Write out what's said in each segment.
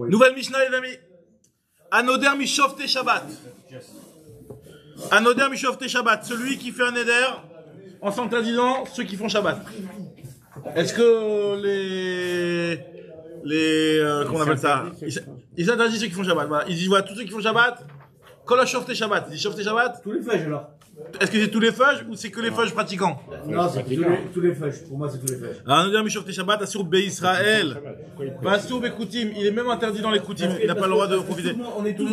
Nouvelle Mishnah, les amis. Anoder Mishofte Shabbat. Anoder Mishofte Shabbat. Celui qui fait un éder en s'interdisant ceux qui font Shabbat. Est-ce que comment on appelle ça? Ils s'interdisent ceux qui font Shabbat. Voilà. Ils disent, voilà, tous ceux qui font Shabbat, Kol Shofte Shabbat. Ils disent Shofte Shabbat? Tous les feuilles alors. Est-ce que c'est tous les feuges ou c'est que les feuges pratiquants? Non, c'est tous les feuges. Pour moi, c'est tous les feuges. Anoder Mishofte Shabbat, Asur Be Israël. Asur Be Koutim. Il est même interdit dans les Koutim. Il n'a pas le droit de profiter. On est tous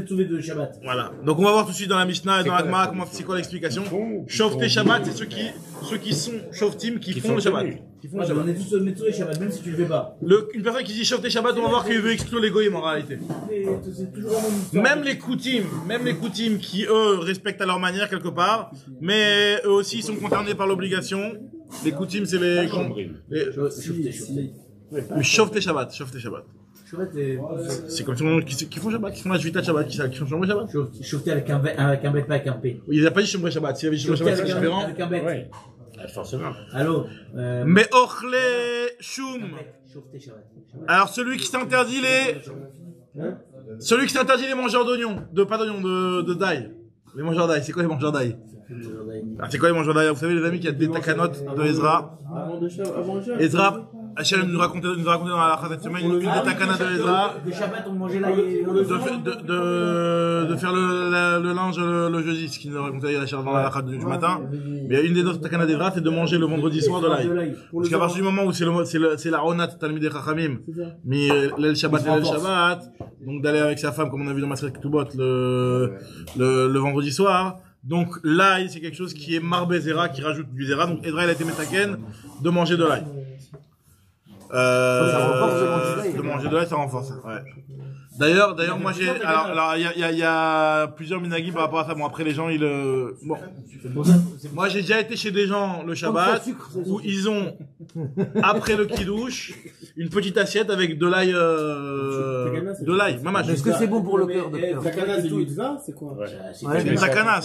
sauvés de Shabbat. Voilà. Donc on va voir tout de suite dans la Mishnah et dans la Gemara comment c'est quoi l'explication. Shofte Shabbat, c'est ceux qui sont Shoftim, qui font le Shabbat. On est tous les Shabbat, même si tu le fais pas. Une personne qui dit Shofte Shabbat, on va voir qu'il veut exclure les goyim en réalité. C'est toujours la Même les Koutim qui eux respectent à leur manière quelque part, mais eux aussi sont concernés par l'obligation. Les Koutim, c'est les Shofte Shabbat. C'est comme tout le monde qui font Shabbat, qui font la Shvita Shabbat, qui font Shomrei Shabbat. Shofté avec un bet, pas avec un P. Il n'a pas dit Shomrei Shabbat. S'il y avait Shomrei Shabbat, c'est différent. Avec un bet. Ouais. Forcément. Allô. Mais Ochle Shum. Shofté Shabbat. Alors celui qui s'interdit les mangeurs d'oignons, pas d'oignons, de d'ail. Les mangeurs d'ail, c'est quoi les mangeurs d'ail? C'est quoi les mangeurs d'ail? Vous savez les amis qu'il y a des takanotes de Ezra. Ezra, Hachem nous racontait dans la halakha cette semaine une des takanas de Ezra. Le Shabbat, on mangeait l'ail. De faire le linge le jeudi, ce qu'il nous racontait dans la halakha du matin. Mais une des autres takanas d'Ezra, c'est de manger le vendredi soir de l'ail. Parce qu'à partir du moment où c'est la onat talmidei chachamim, mais l'el Shabbat, donc d'aller avec sa femme, comme on a vu dans Maseret Ketubot, le vendredi soir. Donc l'ail, c'est quelque chose qui est marbe zera, qui rajoute du zera. Donc Ezra, il a été metaken de manger de l'ail. De manger de l'ail, ça renforce. Ouais. D'ailleurs, moi j'ai, alors, il y a plusieurs minagim par rapport à ça. Bon, après les gens, bon. Moi j'ai déjà été chez des gens le Shabbat, où ils ont, après le kiddush, une petite assiette avec de l'ail, mamash. Est-ce que c'est bon pour le cœur, docteur? Takana, c'est une mitzvah, c'est quoi? C'est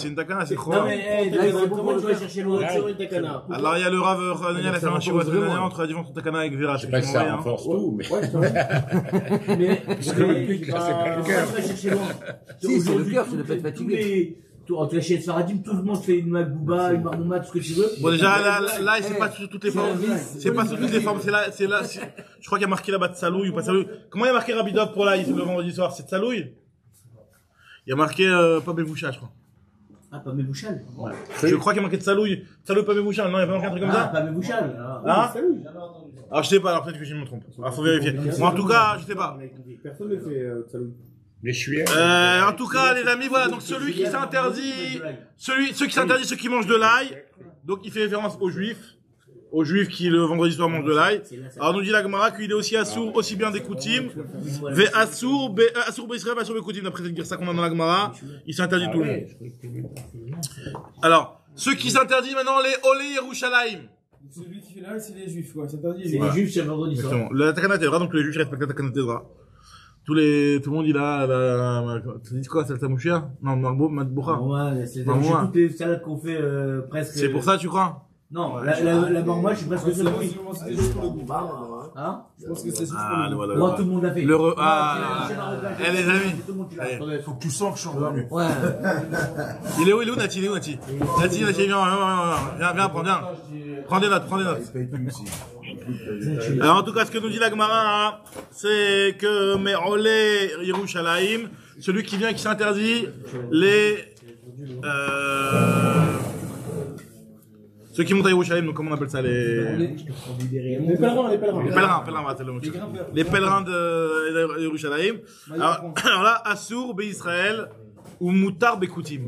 une takana, c'est trop. Non mais, comment tu vas chercher l'eau sur une takana? Alors il y a le Rav Hanania, il a fait un shiur entre la différence entre takana avec vera. Je sais pas si ça renforce tout, mais. Mais, Si, c'est le cœur, c'est de pas être fatigué. Tu vas chez le Faradim, tout le monde fait une magouba, une marmouma, tout ce que tu veux. Bon, déjà, là, c'est pas sur toutes les formes. C'est pas sur toutes les formes, c'est là, je crois qu'il y a marqué là-bas de Salouille ou pas Salouille. Comment il y a marqué Rabidov pour l'ail le vendredi soir? C'est de Salouille? Il y a marqué, pas Bevoucha, je crois. Ah, pas Mébouchal? Ouais. Je crois qu'il y a marqué de Salouille. Salouille, pas Bevoucha. Non, il y a pas marqué un truc comme ça? Ah, pas Mébouchal. Ah? Alors, je sais pas, alors peut-être que je me trompe. Alors, faut vérifier. Bon, en tout cas, je sais pas. Personne ne fait Salouille. Mais je suis. En tout cas, les amis, voilà. Donc, celui qui s'interdit, ceux qui s'interdisent, ceux qui mangent de l'ail. Donc, il fait référence aux juifs qui le vendredi soir mangent de l'ail. Alors, nous dit la Gemara qu'il est aussi assour, aussi bien des koutim. Ve assour, be Israël, assour, be koutim. D'après cette ça qu'on a dans la Gemara, il s'interdit tout le monde. Alors, ceux qui s'interdisent maintenant, les Olé Yerushalayim. Celui qui fait là, c'est les juifs, quoi. C'est interdit. C'est les juifs, c'est le vendredi soir. Exactement. La Takana Tedra, donc les juifs respectent la Takana Tedra. Tout le monde il a, tu dis quoi, Salta Mouchia? Non, Matboucha. Ouais, c'est toutes les salades qu'on fait, presque. C'est pour ça, tu crois? Non, la marmotte, je suis presque sûr. C'était juste pour le goût. Hein? Je pense que c'est juste pour le goût. Voilà. Moi, tout le monde l'a fait. Eh, les amis. Attendez, faut que tu sens que je suis revenu. Ouais. Il est où, Nati? Nati, viens, prends des notes. Alors, en tout cas, ce que nous dit la Gemara, c'est que Me'olé Yerushalayim, celui qui vient qui s'interdit ceux qui montent à Yerushalayim, donc comment on appelle ça, Les pèlerins. les pèlerins de Yerushalayim. Alors là, Assour, Israël ou Moutar, Bekoutim.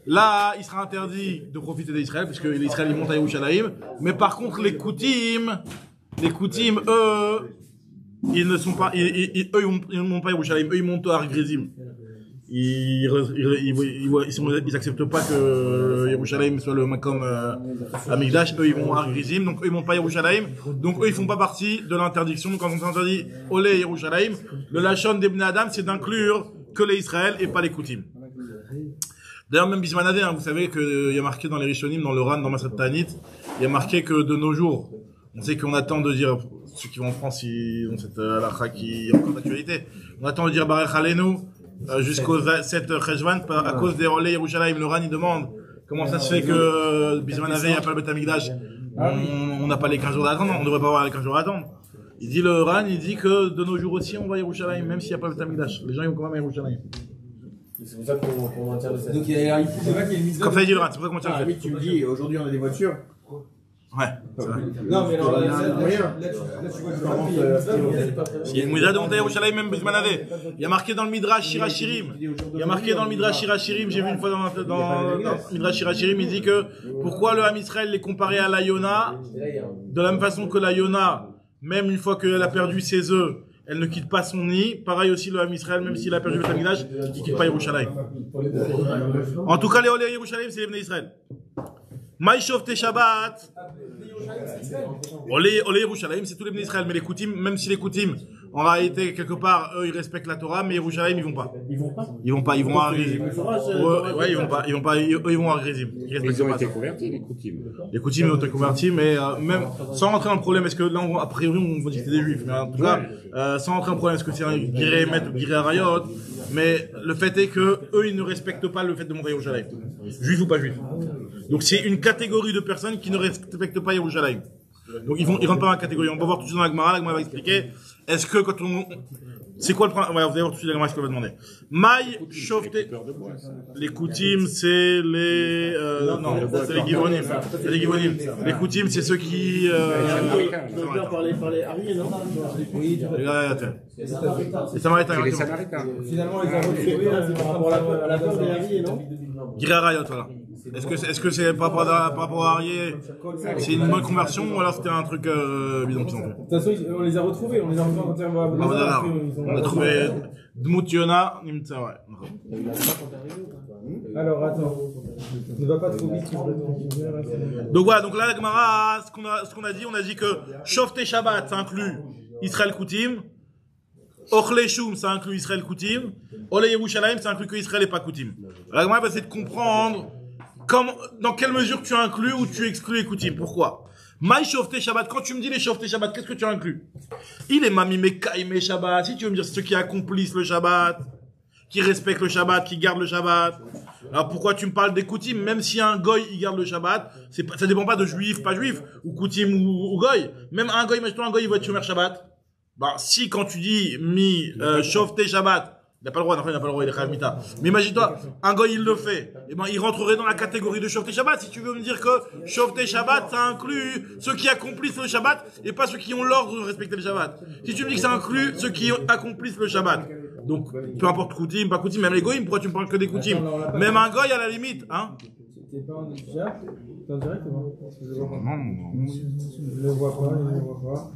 Là, il sera interdit de profiter d'Israël, parce que les Israéliens montent à Yerushalayim. Mais par contre, les Koutim, eux, ils ne sont pas, ils ne montent pas à Yerushalayim, eux, ils montent à Har Gerizim. Ils acceptent pas que Yerushalayim soit le Makom Hamikdash. Eux, ils vont à Har Gerizim, donc eux, ils montent pas à Yerushalayim. Donc eux, ils font pas partie de l'interdiction. Donc quand on s'interdit Olé Yerushalayim, le Lachon des Bnei Adam, c'est d'inclure que les Israël et pas les Koutim. D'ailleurs, même Bismanadé, vous savez qu'il y a marqué dans les Rishonim, dans le Ran, dans Masat Ta'anit, il y a marqué que de nos jours, on sait qu'on attend de dire, ceux qui vont en France, ils ont cette halakha qui est encore d'actualité. On attend de dire Barech Aleinu jusqu'au 7 Cheshvan à cause des relais Yerushalayim. Le Ran, il demande comment ça se fait que Bisman avait, il n'y a pas le Beth Amikdash. On n'a pas les 15 jours d'attente, on ne devrait pas avoir les 15 jours d'attente. Il dit le Ran, il dit que de nos jours aussi, on va à Yerushalayim, même s'il n'y a pas le Beth Amikdash. Les gens, ils vont quand même à Yerushalayim. C'est pour ça qu'on maintient le 7. Donc c'est vrai qu'il y a une mise Comme ça, il dit le Ran, c'est pour ça qu'on tient le fait. tu me dis, aujourd'hui on a des voitures. Ouais, c'est vrai. Non, mais alors, là, tu vois que Il y a une Midrash de monter à Yerushalayim, même Bisman avait. Il y a marqué dans le Midrash Shirachirim. Il y a marqué dans le Midrash Shirachirim, j'ai vu une fois dans le Midrash Shirachirim, il dit que pourquoi le Ham Israël est comparé à la Yona, de la même façon que la Yona, même une fois qu'elle a perdu ses œufs, elle ne quitte pas son nid. Pareil aussi le Ham Israël, même s'il a perdu le Mikdash, il ne quitte pas Yerushalayim. En tout cas, les Olé Yerushalayim, c'est les Bnei Israël. Maïshov Te Shabbat. Olé Yerushalayim, c'est tous les Bnei Israël, mais les Koutim, même si les Koutim, en réalité, quelque part, eux, ils respectent la Torah, mais Yerushalayim, ils vont pas. Ils vont à Grizim. Ouais, ils vont à Grizim. Ils ont été convertis, les Koutim. Les Koutim ont été convertis, mais même, sans rentrer dans le problème, est-ce que là, a priori, on va dire que c'est des Juifs, mais en tout cas, sans rentrer dans le problème, est-ce que c'est un Giré Emet ou Giré Arayot, mais le fait est que eux, ils ne respectent pas le fait de monter à Yerushalayim. Juif ou pas juif. Donc c'est une catégorie de personnes qui ne respectent pas Yerushalayim. Donc ils rentrent pas dans la catégorie. On va voir tout de suite dans la Gemara va expliquer. Est-ce que quand on... C'est quoi le problème? Ouais, vous allez voir tout de suite la Gemara ce qu'on va demander. Maï, Shofte... Les Koutim, c'est les... non, c'est les Givonim. C'est les Givonim. Les Koutim, c'est ceux qui... Par les Ariés, non? Les Samaritains. Les Samaritains. finalement, les a retrouvés, c'est par rapport à la base des Ariés, non? Giré Arayot, voilà. Est-ce que c'est par rapport à Arié, c'est une bonne conversion ou alors c'était un truc bidon qu'ils ont fait? De toute façon, on les a retrouvés, on les a retrouvés quand On a trouvé Dmut Yona, Nimtza, ouais. Alors, attends. Ne va pas trop vite. Donc voilà, donc là, la Gemara, ce qu'on a dit, on a dit que Shofte Shabbat, ça inclut Israël Koutim. Ochle Shum, ça inclut Israël Koutim. Ole Yerushalayim, ça inclut que Israël et pas Koutim. La Gemara va essayer de comprendre dans quelle mesure tu inclus ou tu exclus les Koutim. Pourquoi? Maï Shofte Shabbat, quand tu me dis les Shofte Shabbat, qu'est-ce que tu inclus? Il est Mamime Kaime Shabbat. Si tu veux me dire c'est ceux qui accomplissent le Shabbat, qui respectent le Shabbat, qui gardent le Shabbat. Alors pourquoi tu me parles des Koutim? Même si un Goy, il garde le Shabbat, ça dépend pas de juif, pas juif, ou Koutim ou Goy. Même un Goy, imagine-toi un Goy, il va être Shomer Shabbat. Bah, si quand tu dis Shofte Shabbat, il n'a pas le droit, il n'a pas le droit, il est Chayav Mita. Mais imagine-toi, un Goy il le fait, et ben il rentrerait dans la catégorie de Shofte Shabbat. Si tu veux me dire que Shofte Shabbat, ça inclut ceux qui accomplissent le Shabbat et pas ceux qui ont l'ordre de respecter le Shabbat. Si tu me dis que ça inclut ceux qui accomplissent le Shabbat. Donc, peu importe Koutim, pas Koutim, même les Goyim, pourquoi tu me parles que des Koutim? Même un Goy à la limite, hein? T'es pas en déjà? T'es en direct ou non? Non. Je le vois pas.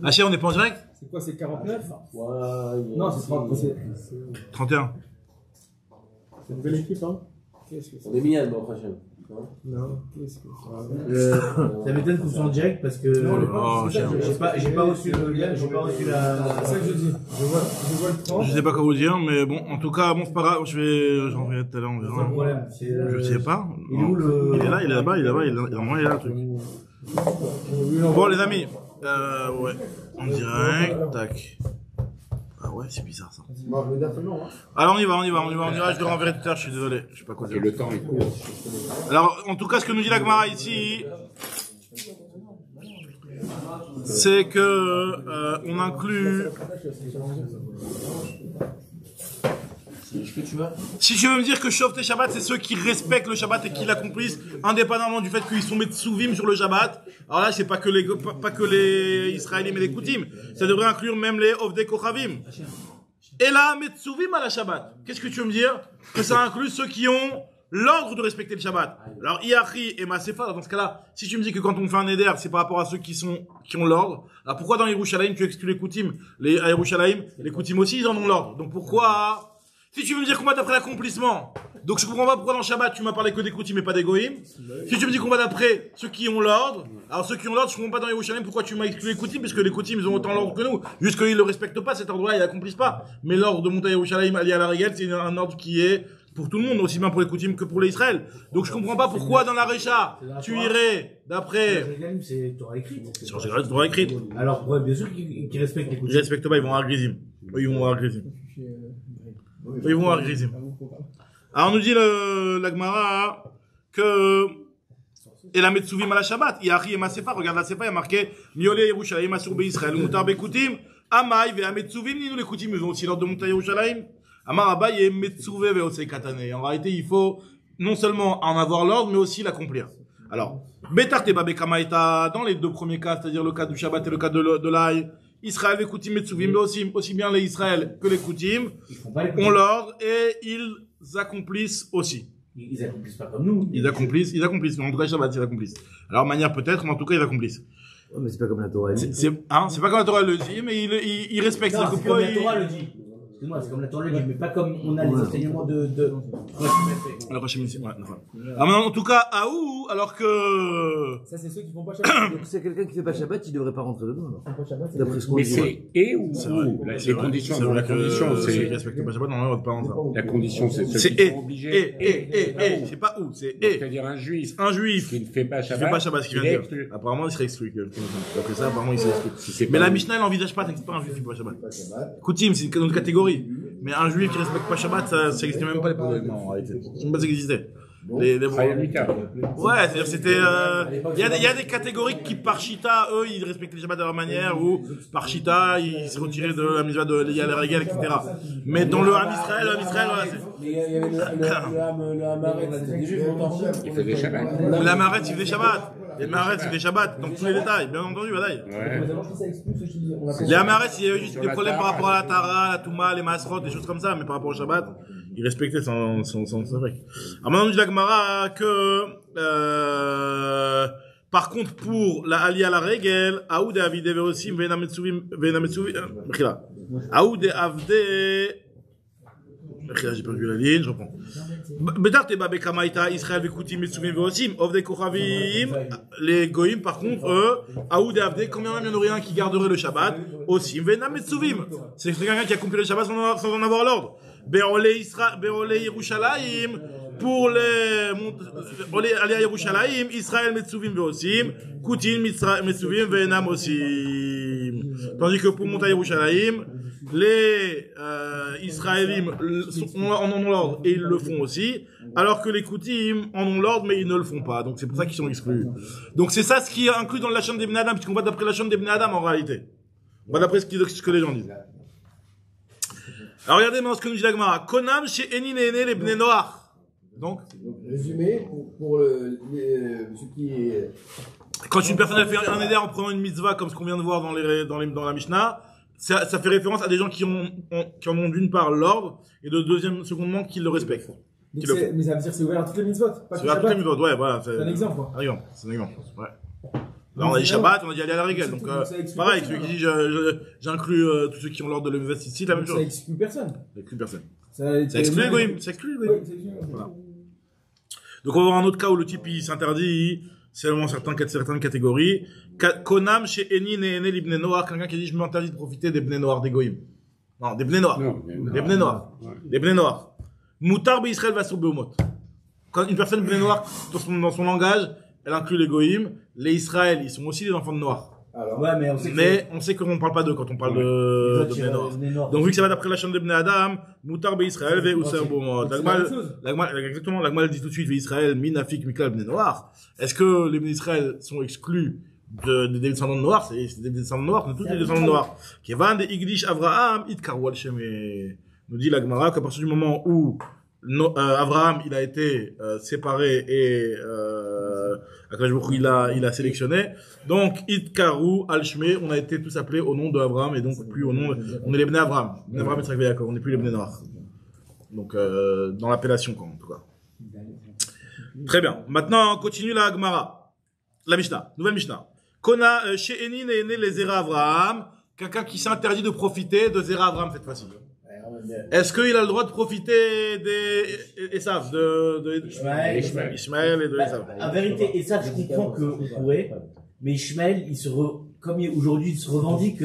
Haché, on n'est pas en direct? C'est quoi, c'est 49? Non, c'est 30. 31. C'est une nouvelle équipe, hein? On est mignonne, mon prochain. Non, qu'est-ce que Ça m'étonne qu'on soit en direct parce que j'ai pas reçu la. c'est ça que je dis. Je vois le 30. Je sais pas quoi vous dire, mais bon, en tout cas, bon, c'est pas grave, j'en reviens tout à l'heure, on C'est verra. le problème. Je sais pas. Il est où le. Il est là, il est là-bas, il est là, le truc. Bon, les amis, ouais, en direct, tac. Ah ouais, c'est bizarre ça. Alors on y va, je le renverrai tout à l'heure, je suis désolé, je sais pas quoi dire. Et le temps est court. Alors, en tout cas, ce que nous dit la Gemara ici, c'est que, on inclut, si tu veux me dire que Shofte Shabbat, c'est ceux qui respectent le Shabbat et qui l'accomplissent, indépendamment du fait qu'ils sont Metsouvim sur le Shabbat. Alors là, c'est pas que les Israéliens et les Koutim. Ça devrait inclure même les Ovdei Kochavim. Et là, Metsouvim à la Shabbat. Qu'est-ce que tu veux me dire? Que ça inclut ceux qui ont l'ordre de respecter le Shabbat. Alors, Iachi et Masefa, dans ce cas-là, si tu me dis que quand on fait un éder, c'est par rapport à ceux qui ont l'ordre, alors pourquoi dans Yerushalayim, tu exclus les Koutim? À Yerushalayim, les Koutim aussi, ils en ont l'ordre. Donc pourquoi? Si tu veux me dire qu'on va d'après l'accomplissement, donc je comprends pas pourquoi dans Shabbat tu m'as parlé que des Koutim mais pas des Goïm. Si tu me dis qu'on va d'après ceux qui ont l'ordre, alors ceux qui ont l'ordre, je comprends pas dans Yerushalayim pourquoi tu m'as exclu les Koutim, parce que les Koutim ils ont autant l'ordre que nous. Juste qu'ils le respectent pas, cet ordre-là, ils l'accomplissent pas. Mais l'ordre de monter à Yerushalayim, aller à la régale, c'est un ordre qui est pour tout le monde, aussi bien pour les Koutim que pour les Israël. Donc je comprends pas pourquoi dans la Récha, tu irais d'après... C'est Torah écrite. C'est Torah écrite. Alors, ouais, bien sûr qu'ils respectent les Ils coutumes. respectent pas, ils vont à Grizim. Ils vont à Grizim. Ils vont à Grizim. Alors on nous dit la Gemara que... Et la Metsuvim à la Shabbat, il y a Ari et Masefa, regarde la Sefa, il y a marqué Miolé Yerushalayim Asur Be'Israël, Moutar Be'Koutim, Amaï ve Metsuvim, nous les Koutim, ils ont aussi l'ordre de monter à Yerushalayim. Amar Abaye Metsuve ve Osei Katane. En réalité, il faut non seulement en avoir l'ordre, mais aussi l'accomplir. Alors, Betar Teba Bekamaïta, dans les deux premiers cas, c'est-à-dire le cas du Shabbat et le cas de l'Aï, Israël ve Koutim Metsuvim, mais aussi bien les Israël que les Koutim, ont l'ordre et ils accomplissent aussi. Ils accomplissent pas comme nous. Ils accomplissent, mais en tout cas, Shabbat, ils accomplissent. Alors, manière peut-être, mais en tout cas, ils accomplissent. Ouais, mais c'est pas comme la Torah. C'est pas comme la Torah le dit, mais ils respectent. Non, c'est comme la Torah le dit. Excuse-moi, c'est comme la Torah le dit, mais pas comme on a les enseignements de... La prochaine émission, ouais, enfin. Alors maintenant, en tout cas, Aou, alors que... Ça, c'est ceux qui font pas Shabbat. Donc, c'est quelqu'un qui fait pas Shabbat, il devrait pas rentrer dedans, alors. Ils font pas Shabbat, c'est D'après ce qu'on Mais dit. c'est et ou C'est vrai. ou. C'est Les vrai. conditions, C'est dans la vrai que condition, ceux qui c'est respectent pas Shabbat, normalement, on va pas rentrer. la condition, c'est ceux C'est qui sont obligés. c'est pas où, c'est et. C'est-à-dire un juif Un juif qui ne fait pas qui Shabbat. fait pas Shabbat, ce qu'il il vient est de dire. exclu. Apparemment, il serait exclu. Après ça, apparemment, il serait exclu. Si c'est Mais pas- la Mishnah, elle n'envisage pas, t'inquiète pas, un juif qui fait pas Shabbat. Koutim, c'est une autre catégorie. Mais un juif qui respecte pas Shabbat, ça n'existait même pas les problèmes, en réalité. Je sais même pas ce qui existait. Les Hayamika. Ouais, c'est-à-dire c'était, il y a des catégories qui par Chita, eux, ils respectaient les Shabbat de leur manière, ou par Chita, ils se retiraient de la mitzvah de l'Iyal Regel, etc. Mais dans le Ham Israël, voilà, c'est... Mais il y avait le Hamaret, c'était des juifs longtemps. Il fait des Shabbat. La Maharet, il fait des Shabbat. Les Maharet, il fait des Shabbat. Donc tous les détails, bien entendu, voilà. Ouais. ça exclut ceux qui on a Les Amaret, il y avait juste des problèmes par rapport à la Tara, la Touma, les Masrot, des choses comme ça, mais par rapport au Shabbat, ils respectaient son vrai. Alors maintenant, on dit la Gemara que, par contre, pour la Aliyah la Regel, Aoud et Avide Verosim, Venametsouvim, Aoud et Avde, j'ai perdu la ligne, je reprends. Bedar Teba Bekamaïta, Israël Vekoutim, Metsuvim Verosim, Ovde Kochavim, les Goïm, par contre, eux, Aoud et Avde, combien même il y en aurait un qui garderait le Shabbat, aussi, Venametsuvim. C'est quelqu'un qui a accompli le Shabbat sans en avoir l'ordre. Be'ole Yerushalayim, pour les aller à Yerushalayim, Israël Metsuvim Veosim, Koutim Metsuvim Venam Osim. Tandis que pour monter à Yerushalayim, les Israélim en ont l'ordre et ils le font aussi, alors que les Koutim en ont l'ordre mais ils ne le font pas. Donc c'est pour ça qu'ils sont exclus. Donc c'est ça ce qui est inclus dans la chaîne des Bnei Adam, puisqu'on va d'après la chaîne des Bnei Adam en réalité. On va d'après ce que les gens disent. Alors regardez maintenant ce que nous dit la Gemara. Konam chez Enin et Ené les Bnei Noach. Donc, Résumé, pour ce qui est... quand une personne a fait un éder en prenant une mitzvah comme ce qu'on vient de voir dans la Mishnah, ça fait référence à des gens qui en ont d'une part l'ordre et de secondement qui le respectent. Mais ça veut dire que c'est ouvert à toutes les mitzvot. C'est à toutes les mitzvot, ouais, voilà. C'est un exemple, quoi. C'est un exemple, ouais. Là, on a dit Shabbat, on a dit aller à la régale. Donc, pareil, celui qui dit, j'inclus tous ceux qui ont l'ordre de l'université, la même chose. Ça exclut personne. Ça exclut personne. Ça exclut les goïms. Ça exclut les goïms. Voilà. Donc, on va voir un autre cas où le type, il s'interdit seulement certaines catégories. Konam chez Enin et Ené l'Ibn Noir, quelqu'un qui dit, je m'interdis de profiter des Bnei Noir, des goïms. Non, des Bnei Noir. Des Bnei Noir. Des Bnei Noir. Moutar Israël va sur Beomot. Quand une personne Bnei Noir, dans son langage, elle inclut les goïms. Les Israël, ils sont aussi des enfants de Noirs. Alors, ouais, mais on sait qu'on ne parle pas d'eux quand on parle de Bnei Noir. Donc, vu que ça va d'après la chaîne de Bnei Adam, Moutar Israël, ve User Beomot. Exactement, la Gemara dit tout de suite, ve Israël, minafik, mikal, Bnei Noir. Est-ce que les Bnei Israël sont exclus des descendants de noirs? C'est des descendants de noirs, c'est tous les descendants de noirs. Kevan de Igdish Avraham, Itkaru al Shem. Nous dit la Gemara qu'à partir du moment où Avraham, il a été séparé et Akadosh Baruch Hu, il a sélectionné. Donc Itkaru al Shme, on a été tous appelés au nom d'Avraham et donc plus au nom on est les Bnei Avraham. Bnei Avraham et Yitzhak Yaakov, on n'est plus les Bnei Noirs. Donc dans l'appellation quoi en tout cas. Très bien. Maintenant on continue la Gemara. La Mishnah, nouvelle Mishnah. Kona chez Enin et né les Zera Avraham, quelqu'un qui s'interdit de profiter de Zera Avraham cette fois-ci. Est-ce qu'il a le droit de profiter des Esav, de Ishmaël et de Esav? En vérité, Esav, je comprends qu'on pourrait, mais Ishmaël, aujourd'hui, il se revendique,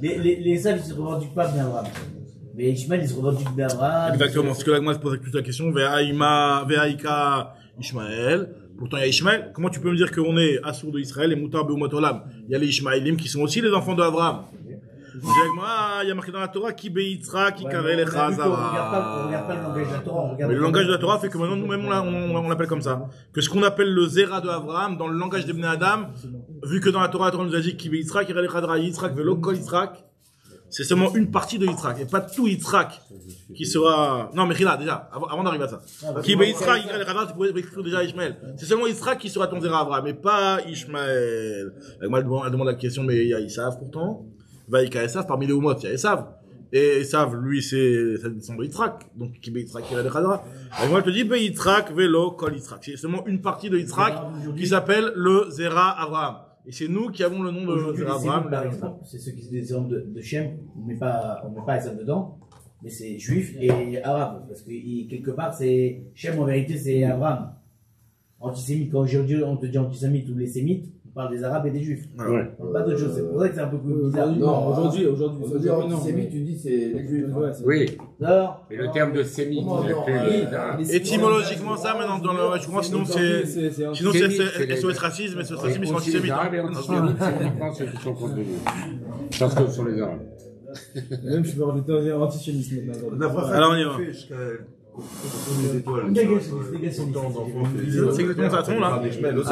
les Esav, ils se revendiquent pas bien, vraiment. Mais Ishmael, il se revend du d'Abraham. Exactement, parce que là, moi, je posais toute la question, Ve'aïka Ishmael. Pourtant, il y a Ishmael. Comment tu peux me dire qu'on est Assour de Israël et Moutar Be'umot Olam? Il y a les Ishmaélim qui sont aussi les enfants d'Abraham. Il y a marqué dans la Torah, qui Be'Yitzra, qui Karel et On regarde pas le langage de la Torah. Mais le langage de la Torah fait que maintenant, nous-mêmes, on l'appelle comme ça. Que ce qu'on appelle le Zera de Abraham, dans le langage des Bnei Adam, vu que dans la Torah nous a dit, qui Be'Yitzra, Karel et Chadra, Yitzrak, Velo Kol Yitzrak, c'est seulement une partie de Yitzhak, et pas tout Yitzhak qui sera... Non, mais là, déjà, avant d'arriver à ça. Qui est Yitzhak, tu pourrais écrire déjà Ishmael. C'est seulement Yitzhak qui sera ton Zera Abraham, mais pas Ishmael. Moi, elle demande la question, mais il y a Esav pourtant. Vaïka Esav, parmi les Oumot, il y a Esav. Et Esav, lui, c'est descend de Yitzhak. Donc, qui est Yitzhak, qui est de Chadra. Et moi, je te dis, Yitzhak, Velo, Kol Yitzhak. C'est seulement une partie de Yitzhak qui s'appelle le Zera Abraham. Et c'est nous qui avons le nom de Zera Abraham. Par exemple, c'est ceux qui se descendent de Shem, on met pas Esav dedans, mais c'est juif et arabe, parce que quelque part c'est Shem en vérité c'est Abraham. Antisémite, quand aujourd'hui on te dit antisémite ou les sémites, on parle des arabes et des juifs. Ouais. On parle pas d'autre chose, c'est pour ça que c'est un peu bizarre. Non, aujourd'hui, antisémite, tu dis c'est les juifs. Oui. Alors, Et le terme de sémite, il a fait Étymologiquement, ça, maintenant, dans le, je crois, sinon c'est SOS racisme, SOS racisme, ils sont aussi les antisémites. Arabes et antisémites, c'est uniquement ceux qui sont contre les Juifs. Je pense que ce sont les Arabes. Même je peux rajouter antisémite maintenant. Alors, on y va. C'est exactement ça, à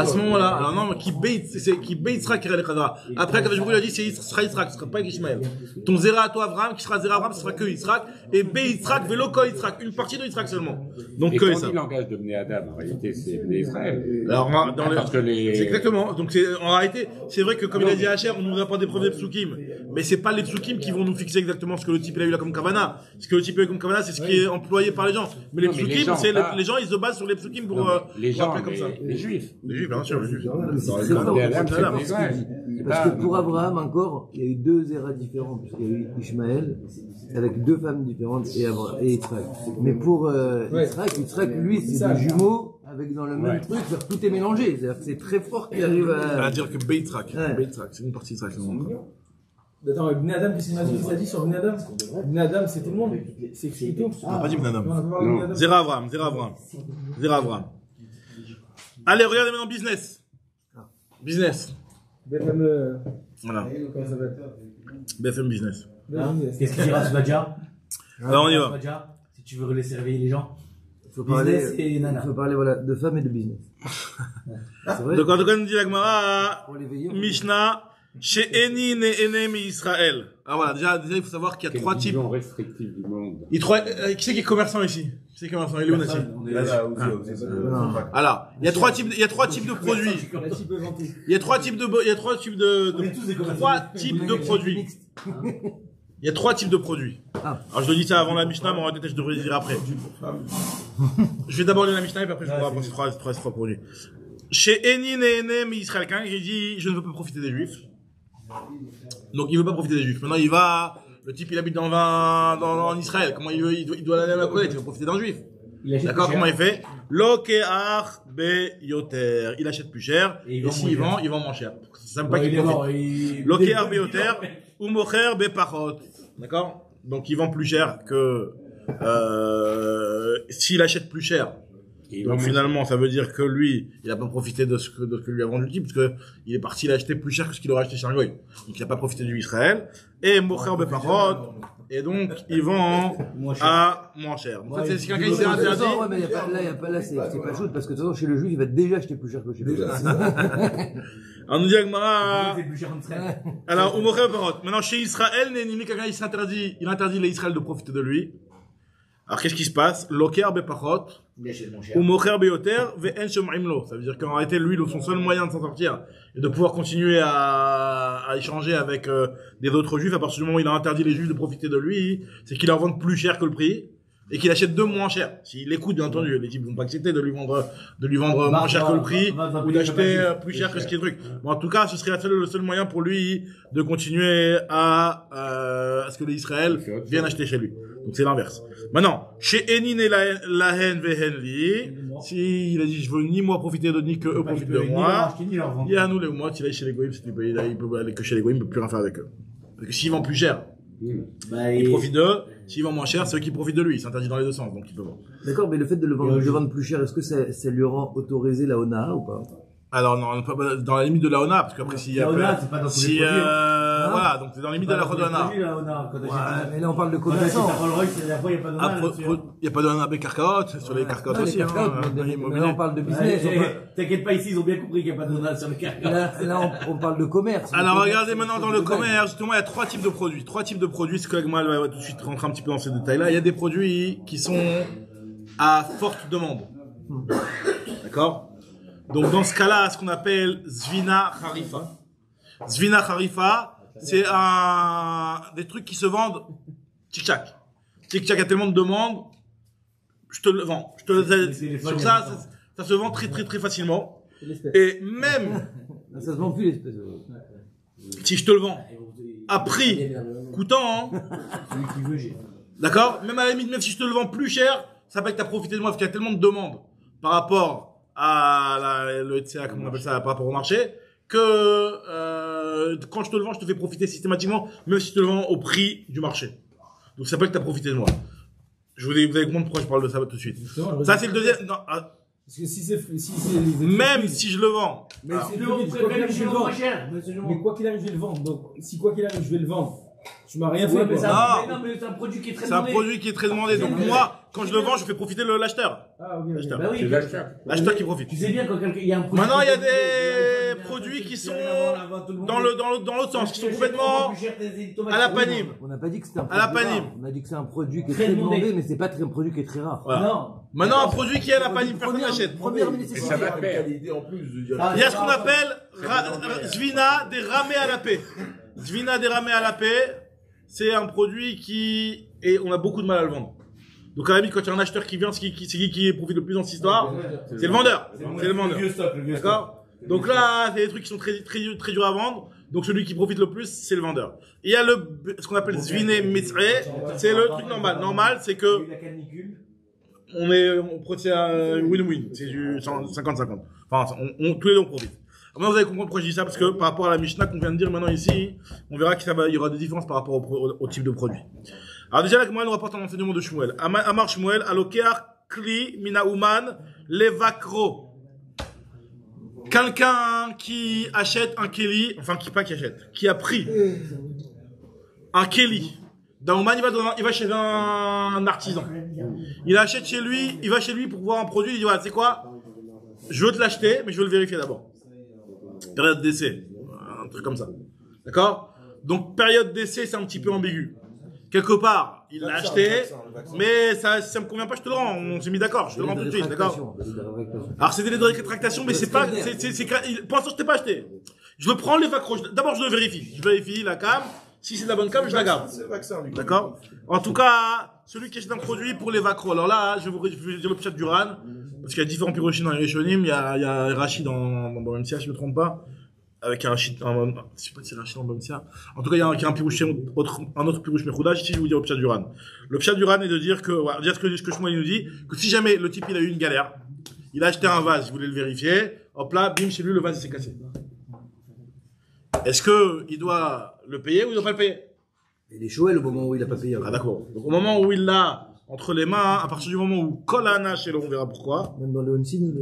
ce moment-là. Alors non, qui Yitzhak qui Chadra. Après, quand je a dit, c'est sera Yitzhak, ce sera pas Ishmael. Ton Zera à toi, Abraham, qui sera Zera Abraham, ce sera que Yitzhak. Et Yitzhak, Velo Kol Yitzhak, une partie de Yitzhak seulement. Donc Et que quand on ça. dit langage de Bnei Adam, en réalité, c'est Bnei Israël. Alors, dans Parce que les... c'est exactement. Donc en réalité, c'est vrai que comme il a dit Hacher, on nous apporte des preuves des psukim. Mais c'est pas les psukim qui vont nous fixer exactement ce que le type il a eu là comme kavana. Ce que le type a eu comme kavana, c'est ce qui est employé par les gens. Mais les psukim, c'est les gens, ils se basent sur les psukim pour les gens, appeler comme ça. les Juifs. Les juifs, bien sûr, les juifs. C'est très fort. Bnei Adam, c'est Bnei Israël. Parce que pour Abraham encore, il y a eu deux Zéras différents, puisqu'il y a eu Ishmaël, avec deux femmes différentes, et Yitzhak. Mais pour Yitzhak, lui, c'est des jumeaux, avec dans le même truc, tout est mélangé. C'est-à-dire que c'est très fort qu'il arrive à... dire que Yitzhak, c'est une partie de Yitzhak. Attends, Bnei Adam, qu'est-ce que ça dit sur Bnei Adam? Bnei Adam, c'est tout le monde. C'est écrit tout. On n'a pas dit Bnei Adam. Non. Zera Abraham. Allez, regardez maintenant business. Business. BFM. Voilà. Comment ça s'appelle? BFM Business. qu'est-ce qu'il dira Sbadja? Alors on y va. Sbadja, si tu veux laisser réveiller les gens. Il faut parler, et nana. il faut parler voilà, de femmes et de business. C'est vrai. Donc en tout cas, nous dit la Gemara, Pour les veilleurs. Mishnah, chez Eni ne Ene Israël. Alors voilà, déjà, il faut savoir qu'il y a Quelle trois types. vision restrictive du monde. Qui c'est qui est commerçant ici? Qui c'est qui est commerçant? Il est où, Nassim? Alors, il y a trois types de produits. Il y a trois types de produits. Il y a trois types de produits. Alors je le dis ça avant la Mishnah, mais en réalité je devrais le dire après. Je vais d'abord lire la Mishnah et puis après je vais voir ces trois produits. Chez Eni Nehenem Israël, quelqu'un qui dit je ne veux pas profiter des Juifs. Donc il veut pas profiter des Juifs. Maintenant il va, le type il habite en Israël. Comment il doit aller à la connaître, il veut profiter d'un Juif. D'accord, comment il fait? Lokeach be yoter. Il achète plus cher. Et s'il vend, il vend moins cher. C'est sympa qu'il profite. Lokeach be yoter. Ou mocher be pachot. D'accord? Donc, il vend plus cher que, s'il achète plus cher. Donc, finalement, ça veut dire que lui, il a pas profité de ce que lui a vendu le type, parce que il est parti l'acheter plus cher que ce qu'il aurait acheté chez un goy. Donc, il a pas profité du Israël. Et mocher be pachot. Et donc, ils vont à moins cher. En fait, c'est quelqu'un qui s'est interdit. Ouais, mais là, c'est pas chaud, parce que de toute façon, chez le juif, il va déjà acheter plus cher que chez le juif. Alors, nous dit Agmara. Alors, maintenant, chez Israël, quelqu'un, il interdit les Israël de profiter de lui. Alors, qu'est-ce qui se passe? Loker bepachot. Ou mocher beyoter ve'en shom'imlo. Ça veut dire qu'en réalité, lui, son seul moyen de s'en sortir et de pouvoir continuer à échanger avec des autres juifs, à partir du moment où il a interdit les juifs de profiter de lui, c'est qu'il leur vend plus cher que le prix et qu'il achète d'eux moins cher. S'il écoute, bien entendu, les types vont pas accepter de lui vendre moins cher que le prix ou d'acheter plus cher que ce qui est truc. Bon, en tout cas, ce serait le seul moyen pour lui de continuer à ce que les Israël viennent acheter chez lui. Donc c'est l'inverse. Maintenant, chez Enin et Lahen Vehenli, si il a dit je veux ni moi profiter de ni que eux profitent de moi, il y a nous les mois, s'il aille chez les goyim, il peut aller que chez les goyim, il peut plus rien faire avec eux. Parce que s'ils vendent plus cher, il profite d'eux, S'il vend moins cher, c'est eux qui profitent de lui. C'est interdit dans les deux sens, donc il peut vendre. D'accord, mais le fait de le vendre plus cher, est-ce que ça lui rend autorisé la ONA ou pas? Alors, non, dans la limite de la ONA, parce qu'après, s'il y a... La ONA, c'est pas dans tous les produits, voilà, donc c'est dans la limite de la ONA. Mais là, on parle de Quand commerçant. t'achètes un Rolls-Royce, la fois, il n'y a pas d'ONA. Il n'y a pas d'ONA avec carcarottes, sur les carcarottes aussi, hein. Mais là, on parle de business. T'inquiète pas, ici, ils ont bien compris qu'il n'y a pas d'ONA sur les carcarottes. Là, on parle de commerce. Alors, regardez maintenant dans le commerce, justement, il y a trois types de produits. Trois types de produits, ce que moi, elle va tout de suite rentrer un petit peu dans ces détails-là. Il y a des produits qui sont à forte demande. D'accord? Donc, dans ce cas-là, ce qu'on appelle Zvina Harifa. Zvina Harifa, c'est des trucs qui se vendent tic-tac. Tic-tac a tellement de demandes, je te le vends. Sur ça, ça se vend très, très, très facilement. Et même, Ça se vend plus, l'espèce. si je te le vends à prix coûtant, hein, Celui qui veut, j'ai. d'accord? Même à la limite, même si je te le vends plus cher, ça fait que tu as profité de moi parce qu'il y a tellement de demandes par rapport à le HCA, comment on appelle ça, par rapport au marché, que quand je te le vends, je te fais profiter systématiquement, même si je te le vends au prix du marché. Donc ça s'appelle que tu as profité de moi. Vous allez comprendre pourquoi je parle de ça tout de suite. Ça, c'est le deuxième. Non, Parce que si c'est même si je le vends. Mais c'est Nous, on quoi qu'il préfère arrive, je le vais le moins vendre. cher. Mais quoi qu'il arrive, je vais le vendre. Donc, si quoi qu'il arrive, je vais le vendre, tu m'as rien Ouais, fait. mais quoi. Non. mais c'est un produit qui est très C'est un demandé. produit qui est très demandé. Donc moi, quand je le vends, je fais profiter l'acheteur. Ah, ok, ok. L'acheteur. Bah oui. C'est l'acheteur. L'acheteur qui profite. Tu sais bien quand quelqu'un, il y a un produit. Maintenant, il y a des produits qui sont dans l'autre sens, qui sont complètement à la panime. On n'a pas dit que c'était un À la produit panime. rare. On a dit que c'est un produit qui est Très très demandé. demandé, mais c'est pas un produit qui est très rare. Voilà. Non. Maintenant, un produit qui est à la panime, personne n'achète. Première Et nécessité. ça va de pair. en plus, je veux dire. Ah, Il y a ce qu'on appelle Zvina des ramés à la paix. Zvina des ramés à la paix, c'est un produit et on a beaucoup de mal à le vendre. Donc à la limite, quand il y a un acheteur qui vient, c'est qui profite le plus dans cette histoire? C'est le vendeur. C'est le vendeur. Vieux stock, le vieux stock. D'accord? Donc là, c'est des trucs qui sont très, très, très durs à vendre. Donc celui qui profite le plus, c'est le vendeur. Et il y a ce qu'on appelle Zviné Mitzre, c'est le truc normal. Normal, c'est que La canicule. c'est un win-win. C'est du 50-50. Enfin, tous les deux on profite. Maintenant, vous allez comprendre pourquoi je dis ça, parce que par rapport à la Mishnah qu'on vient de dire maintenant ici, on verra qu'il y aura des différences par rapport au type de produit. Alors déjà, là, moi, nous rapporte un enseignement de Shmuel. Amar Shmuel, Alokear Kli Minauman Levakro. Quelqu'un qui achète un Keli, enfin, qui achète, qui a pris un Keli. Dans Ouman, il va chez un artisan. Il achète chez lui, il va chez lui pour voir un produit, il dit, voilà, c'est quoi? Je veux te l'acheter, mais je veux le vérifier d'abord. Période d'essai. Un truc comme ça. D'accord? Donc, période d'essai, c'est un petit peu ambigu. Quelque part, il l'a acheté, mais ça me convient pas, je te le rends. On s'est mis d'accord, je te le rends tout de suite, d'accord? Alors, c'est des délais de rétractation, mais c'est pas, pour l'instant, je t'ai pas acheté. Je le prends, les vaccros. D'abord, je le vérifie. Je vérifie la cam. Si c'est de la bonne cam, je la garde. D'accord? En tout cas, celui qui achète un produit pour les vaccros. Alors là, je vais vous dire le pshat du Ran. Parce qu'il y a différents pirochim dans les Rishonim. Il y a Rashi dans Bamsia, si je me trompe pas. Avec un Rashi, je sais pas si c'est Rashi dans Bamsia. En tout cas, il y a un pirochim, un autre pirochim Mechoudaj. Ici, je vais vous dire le pshat du Ran. Le pshat du Ran est de dire que, voilà, dire ce que Shmuel nous dit, que si jamais le type, il a eu une galère, il a acheté un vase, il voulait le vérifier, hop là, bim, chez lui, le vase, il s'est cassé. Est-ce que il doit le payer ou il doit pas le payer? Il est Shoel au moment où il a pas payé. Ah, d'accord. Donc, au moment où il l'a entre les mains, à partir du moment où Kolana chez l'on, on verra pourquoi. Même dans le Onsin, il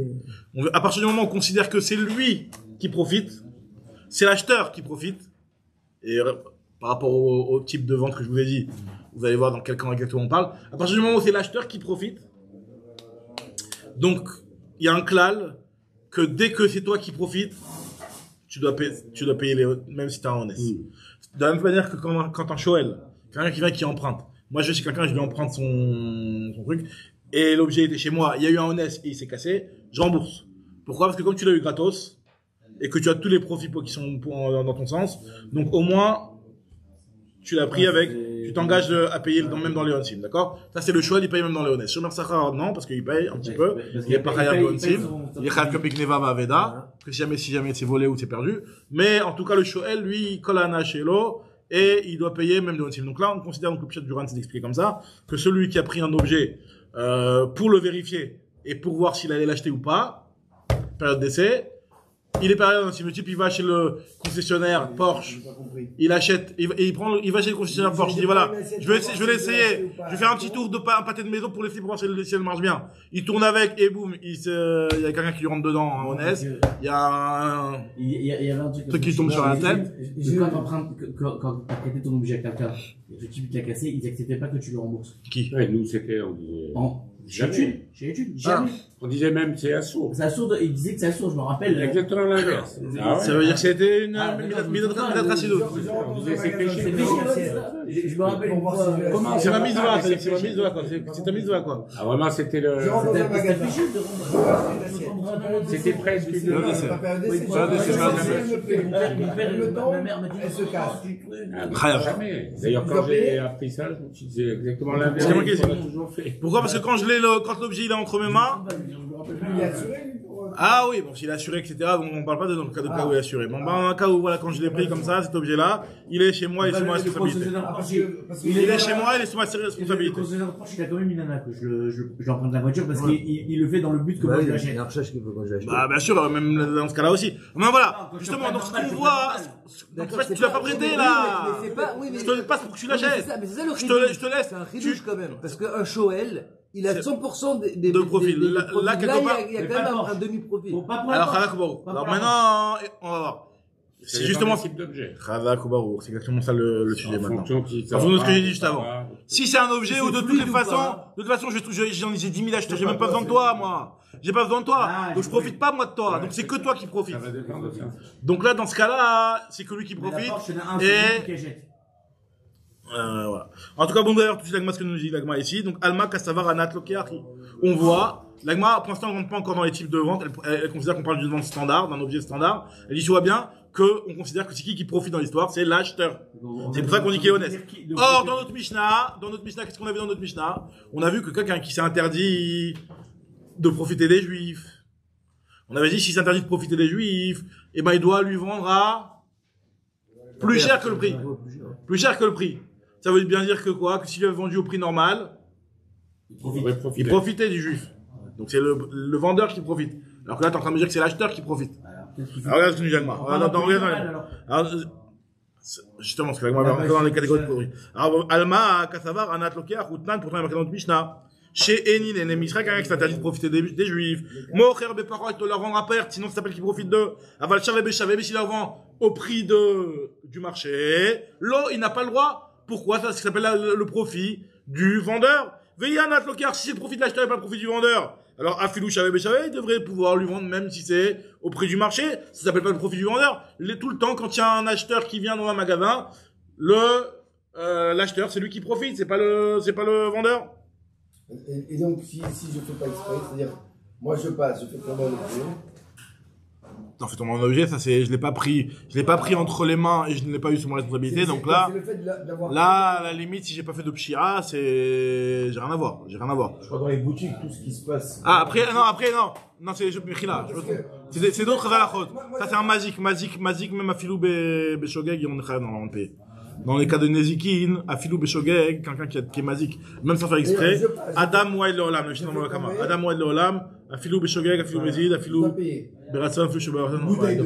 est... À partir du moment où on considère que c'est lui qui profite, c'est l'acheteur qui profite, et par rapport au type de vente que je vous ai dit, vous allez voir dans quel camp exactement on parle, à partir du moment où c'est l'acheteur qui profite, donc, il y a un klal, que dès que c'est toi qui profites, tu dois payer même si t'as un honnête. De la même manière que quand un Shoel, quelqu'un qui vient qui emprunte. Moi, je vais chez quelqu'un, je lui emprunte son truc, et l'objet était chez moi, il y a eu un honnête et il s'est cassé, je rembourse. Pourquoi? Parce que comme tu l'as eu gratos, et que tu as tous les profits qui sont dans ton sens, donc au moins, tu l'as pris avec, tu t'engages à payer même dans les onsim, d'accord? Ça, c'est le choix, il paye même dans les honnêtes. Shomer Sachar, non, parce qu'il paye un petit peu. Il est pas khayab de onsim. Il est khayab comme Ikneva Vaveda. Que si jamais c'est volé ou c'est perdu. Mais, en tout cas, le Shoel, lui, Kolana Shelo, et il doit payer même de onsim. Donc là, on considère, donc le pshat du Ran, c'est d'expliquer comme ça, que celui qui a pris un objet, pour le vérifier, et pour voir s'il allait l'acheter ou pas, période d'essai, il est pareil, si le type il va chez le concessionnaire Porsche, il achète, il va chez le concessionnaire Porsche, il dit voilà, je vais l'essayer, je vais faire un petit tour de un pâté de maison pour l'essayer pour voir si elle marche bien. Il tourne avec et boum, il y a quelqu'un qui lui rentre dedans, hein, honnête. Il y a un truc qui tombe sur la tête. Quand t'as prêté ton objet à quelqu'un, et le type qui l'a cassé, ils acceptaient pas que tu le rembourses. Qui? Ouais, nous, c'était, on disait. Chez l'étude, jamais. On disait même, c'est assourd. C'est assourd, il disait que c'est assourd, je me rappelle. Exactement l'inverse. Ça veut dire que c'était une midatracido. On disait, c'est péché. Je me rappelle une fois. Comment? C'est ma mise de là, c'est ma mise de là, quoi. C'est ta mise de là, quoi. Ah, vraiment, c'était le. C'était presque une. Ma mère m'a dit, elle se casse. Jamais. D'ailleurs, quand j'ai appris ça, je me suis dit exactement l'inverse. C'est moi qui ai dit. On l'a toujours fait. Pourquoi? Parce que quand l'objet il est entre mes mains. Ah oui, bon, s'il est assuré, etc. Bon, on parle pas de dans le cas où il est assuré. Bon, dans un cas où, voilà, quand je l'ai pris comme ça, cet objet-là, il est chez moi et sous ma responsabilité. Il est chez moi, il est sous ma responsabilité. Le concessionnaire Porsche, il a quand même une nana que je l'emprunte la voiture parce qu'il le fait dans le but que moi je l'achète. Il y a un recherche qu'il faut quand j'achète. Bah, bien sûr, même dans ce cas-là aussi. Mais voilà, justement, donc ce qu'on voit, en fait, tu l'as pas prêté, là. Je te le passe pour que tu l'achètes. Mais c'est ça le Je te laisse. C'est un ridouche quand même. Parce qu'un Shoel, il a 100% des de profil. Là, quelque part, il y a quand même un demi-profil. Alors maintenant, on va voir. C'est justement type d'objet. Khada Koubarou, c'est exactement ça le sujet maintenant. En fonction de ce que j'ai dit juste avant. Si c'est un objet ou de toutes les façons, j'ai 10 000 acheteurs, j'ai même pas besoin de toi, moi. J'ai pas besoin de toi. Donc je profite pas, moi, de toi. Donc c'est que toi qui profites. Donc là, dans ce cas-là, c'est que lui qui profite. Et, voilà. En tout cas, bon, d'ailleurs, tout de suite, l'agma, ce que nous dit l'agma ici. Donc, Alma, Kassavar, Anat, Lokeachi. On voit, l'agma, pour l'instant, on ne rentre pas encore dans les types de vente. Elle considère qu'on parle d'une vente standard, d'un objet standard. Elle dit, tu vois bien, qu'on considère que c'est qui profite dans l'histoire? C'est l'acheteur. C'est pour ça qu'on dit qu'il est honnête. Or, dans notre Mishnah, qu'est-ce qu'on a vu dans notre Mishnah? On a vu que quelqu'un qui s'est interdit de profiter des Juifs. On avait dit, s'il s'interdit de profiter des Juifs, eh ben, il doit lui vendre à plus cher que le prix. Plus cher que le prix. Ça veut bien dire que quoi? Que s'il avait vendu au prix normal, il profitait du juif. Donc c'est le vendeur qui profite. Alors que là, t'es en train de me dire que c'est l'acheteur qui profite. Alors regarde ce que nous dit Alma. Justement, parce que Alma va dans les catégories de produits. Alors Alma, Kassavar, Anat Lokeach, Outnan, pourtant il y a marqué dans notre Mishnah. Chez Enin et Nemisra, quelqu'un qui s'interdit de profiter des juifs. Mocher Beparot, il te leur vendre à perte, sinon ça s'appelle qu'il profite d'eux. Aval Charle Béchavé, mais s'il leur vend au prix du marché. L'eau, il n'a pas le droit. Pourquoi? Ça s'appelle le profit du vendeur. Veillanat Lokar, si c'est le profit de l'acheteur et pas le profit du vendeur. Alors, Afilou Chavé Béchavé, il devrait pouvoir lui vendre même si c'est au prix du marché. Ça s'appelle pas le profit du vendeur. Tout le temps, quand il y a un acheteur qui vient dans un magasin, l'acheteur, c'est lui qui profite, c'est pas le vendeur. Et donc, si je fais pas exprès, c'est-à-dire, moi je passe, je fais tomber l'objet. En fait, mon objet, ça c'est, je l'ai pas pris entre les mains et je ne l'ai pas eu sous ma responsabilité. Donc là, à la limite, si j'ai pas fait de pshira, j'ai rien à voir. Je crois dans les boutiques, tout ce qui se passe. Ah, après, non, c'est, c'est d'autres halachot. Ça c'est un mazik, même à filou beshogeg, on est dans le pays. Dans les cas de Nezikin, Afilou Beshogeg, quelqu'un qui est mazik, même sans faire exprès, Adam Ouaïd Leolam, le chien dans le Kama. Adam Ouaïd Leolam, Afilou Beshogeg, Afilou Mezid, Afilou Beratsan, Afilou Shebaratsan, on va payer.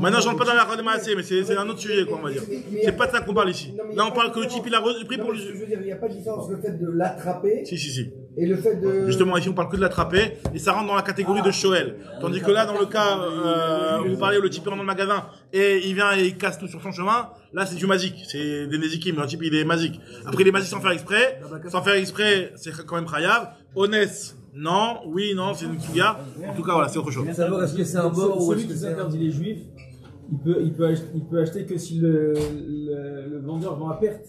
Maintenant, je rentre pas dans la Radema assez, mais c'est un autre sujet, quoi, on va dire. C'est pas de ça qu'on parle ici. Là, on parle que le type, il a pris pour le. Je veux dire, il n'y a pas de différence, le fait de l'attraper. Si. Et le fait de. Justement, ici, on parle que de l'attraper, et ça rentre dans la catégorie de Shoel. Tandis que là, dans le cas, où vous parlez, le type rentre dans le magasin, et il vient et il casse tout sur son chemin, là, c'est du mazik. C'est des Nezikim, mais un type, il est mazik. Après, il est mazik sans faire exprès. Sans faire exprès, c'est quand même chayav. Honnête, non. Oui, non, c'est une kiga. En tout cas, voilà, c'est autre chose. Savoir est-ce que c'est un bord ou celui qui s'interdit les juifs, il peut acheter que si le vendeur vend à perte.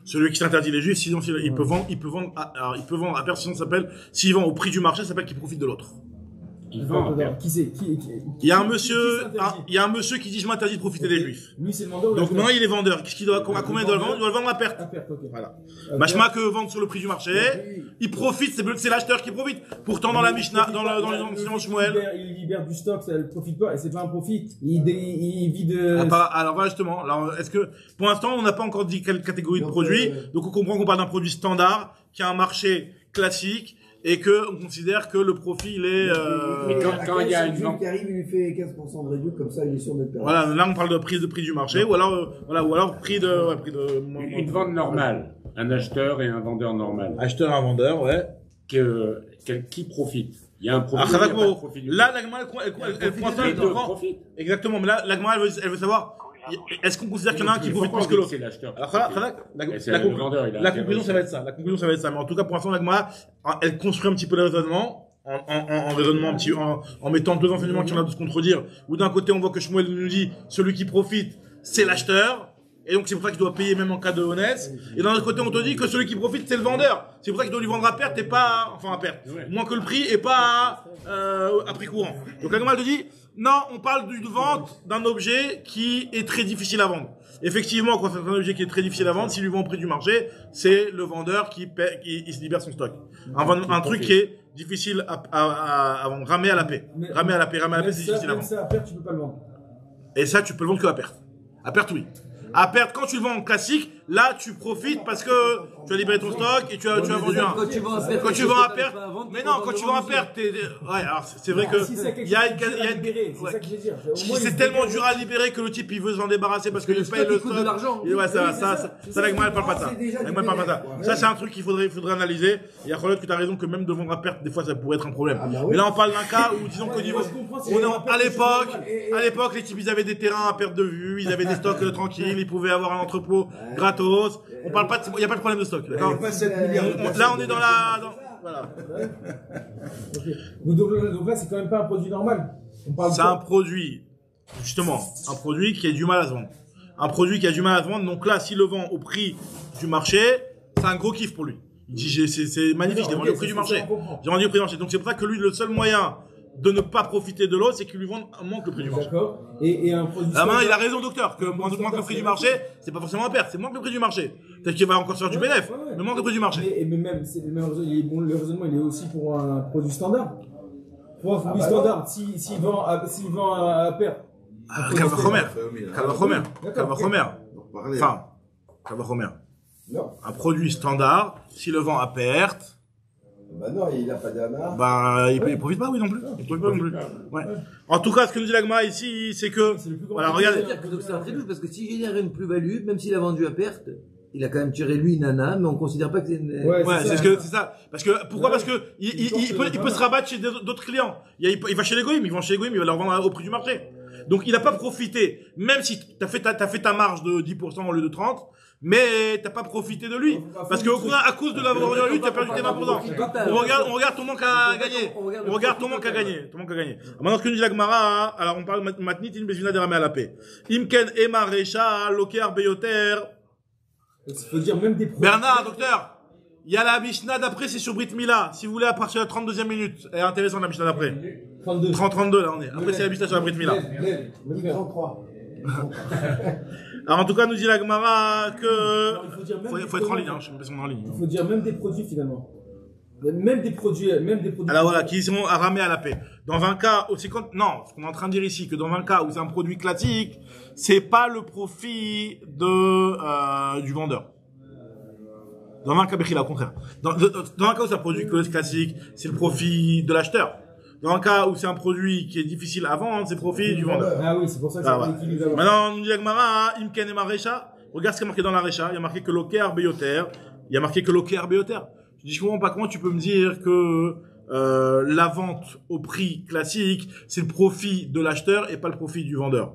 Celui qui s'interdit les juifs, sinon, il peut vendre à perte, sinon ça s'appelle, s'il vend au prix du marché, ça s'appelle qu'il profite de l'autre. Il y a un monsieur qui dit je m'interdis de profiter des juifs. Lui, c'est le vendeur. Donc maintenant il est vendeur. Qu'est-ce qu'il doit, à combien il doit le vendre? Il doit le vendre à perte. Okay. Voilà. Machma que vendre sur le prix du marché. Il profite, c'est l'acheteur qui profite. Pourtant dans la Mishnah, dans les enseignements Shmuel. Il libère du stock, ça ne profite pas, et c'est pas un profit. Il vit de. Alors voilà justement. Alors est-ce que, pour l'instant, on n'a pas encore dit quelle catégorie de produit. Donc on comprend qu'on parle d'un produit standard, qui a un marché classique, et qu'on considère que le profit, il est... Mais quand il y a une vente vente qui arrive, il lui fait 15% de réduction, comme ça, il est sûr d'être perdu. Voilà, là on parle de prix du marché, ou alors prix de une vente normale, un acheteur et un vendeur normal, acheteur, un vendeur, ouais. qui profite. Il y a un profit. Alors, il y a pas de profit du là, la Gemara, elle poinçonne Les deux devant. profitent. Exactement, mais là, la Gemara, elle veut savoir, est-ce qu'on considère qu'il y en a un qui profite plus que l'autre? C'est l'acheteur. Alors, Le vendeur, il a la conclusion, ça va être ça. La conclusion, ça va être ça. Mais en tout cas, pour l'instant, la Gemara, elle construit un petit peu le raisonnement, en raisonnement en mettant deux enseignements qui ont l'air de se contredire. Où d'un côté, on voit que Shmuel nous dit, celui qui profite, c'est l'acheteur. Et donc, c'est pour ça qu'il doit payer même en cas de honnête. Et d'un autre côté, on te dit que celui qui profite, c'est le vendeur. C'est pour ça qu'il doit lui vendre à perte et pas, enfin, à perte. Moins que le prix et pas à prix courant. Donc, la Gemara te dit, non, on parle d'une vente d'un objet qui est très difficile à vendre. Effectivement, quand c'est un objet qui est très difficile à vendre, s'il lui vend au prix du marché, c'est le vendeur qui se libère son stock. Un truc qui est difficile à vendre. Ramer à la paix. Ramer à la paix, c'est difficile à vendre. Ça, à perte, tu peux pas le vendre. Et ça, tu peux le vendre que à perte. À perte, oui. À perte, quand tu le vends en classique, là, tu profites parce que tu as libéré ton stock et tu as vendu un. Quand tu vends à perte, Quand tu vends à perte, mais non, quand tu vends à perte, ouais, alors c'est vrai que Si c'est quelque il y a chose qui est libéré, c'est ouais. ça que je veux dire. Au moins, C'est tellement dur à libérer que le type il veut s'en débarrasser parce qu'il paye le stock. coûte de l'argent. Ouais, ça, la Gemara, elle parle pas de ça. C'est déjà La Gemara, elle parle pas de ça. libéré. Ça, c'est un truc qu'il faudrait analyser. Il y a Kholot que tu as raison que même de vendre à perte, des fois, ça pourrait être un problème. Ah bah oui. Mais là, on parle d'un cas où, disons qu'au niveau, moi, je comprends, c'est on est à perte, à l'époque, les types, ils avaient des terrains à perte de vue, ils avaient des stocks tranquilles, ils pouvaient avoir un entrepôt gratos. On parle pas il n'y a pas de problème de stock, Il n'y d'accord? a pas 7 milliards de personnes. Là, on est voilà. Donc là, c'est quand même pas un produit normal. On parle C'est un produit, justement, un produit qui a du mal à se vendre. Un produit qui a du mal à se vendre, donc là, s'il le vend au prix du marché, c'est un gros kiff pour lui. Il dit, c'est magnifique, je l'ai vendu au prix du marché. J'ai vendu au prix du marché. Donc c'est pour ça que lui, le seul moyen de ne pas profiter de l'autre, c'est qu'il lui vende moins que le prix du marché. D'accord. Et un produit. Ah ben, il a raison, docteur, que moins que le prix du marché, c'est pas forcément à perte, c'est moins que le prix du marché. Peut-être qu'il va encore se faire du bénéfice, mais moins que le prix du marché. Mais même, le raisonnement, il est aussi pour un produit standard. Pour un produit standard, s'il vend à perte. Calvachomer. Enfin, Calvachomer. Non. Un produit standard, s'il le vend à perte, Bah non, il n'a pas d'amar. bah, il profite pas, oui, non plus. Il profite pas non plus. Ouais. En tout cas, ce que nous dit l'Agma ici, c'est que, voilà, regardez. C'est un très louche parce que s'il génère une plus-value, même s'il a vendu à perte, il a quand même tiré lui nana, mais on considère pas que c'est une. Ouais, c'est ça. Parce que, pourquoi? Parce que, il peut se rabattre chez d'autres clients. Il va chez les goïms, il va leur vendre au prix du marché. Donc, il n'a pas profité, même si t'as fait ta marge de 10% au lieu de 30%, mais t'as pas profité de lui. Parce que, à cause de la vente de lui, t'as perdu tes 20%. On regarde ton manque à gagner. On regarde ton manque à gagner. Maintenant, ce que nous dit la Gemara, alors on parle matnit in bezvina derame à la paix. Imken ema recha loker beyoter. Il faut dire même des produits. Bernard, docteur. Il y a la Mishnah d'après, c'est sur Brit Mila. Si vous voulez, à partir de la 32e minute. Elle est intéressante, la Mishnah d'après. 32. Là, on est. Après, c'est la Mishnah sur la Brit Mila. 33. Alors, en tout cas, nous dit la Gemara que, Non, il faut dire même faut être en ligne, hein. Je sais pas si on est en ligne. Il faut dire même des produits finalement. Même des produits. Alors voilà, qui sont à ramer à la paix. Dans un cas aussi, non, ce qu'on est en train de dire ici, que dans un cas où c'est un produit classique, c'est pas le profit du vendeur. Dans un cas, au contraire. Dans un cas où c'est un produit classique, c'est le profit de l'acheteur. Dans un cas où c'est un produit qui est difficile à vendre, c'est le profit du vendeur. Ah oui, c'est pour ça que c'est l'équilibre. Maintenant, on nous dit Agmara, Imken et Marecha. Regarde ce qui est marqué dans la Recha. Il y a marqué que Loker Beyoter. Il y a marqué que Loker Beyoter. Je dis, je comprends pas comment tu peux me dire que la vente au prix classique, c'est le profit de l'acheteur et pas le profit du vendeur.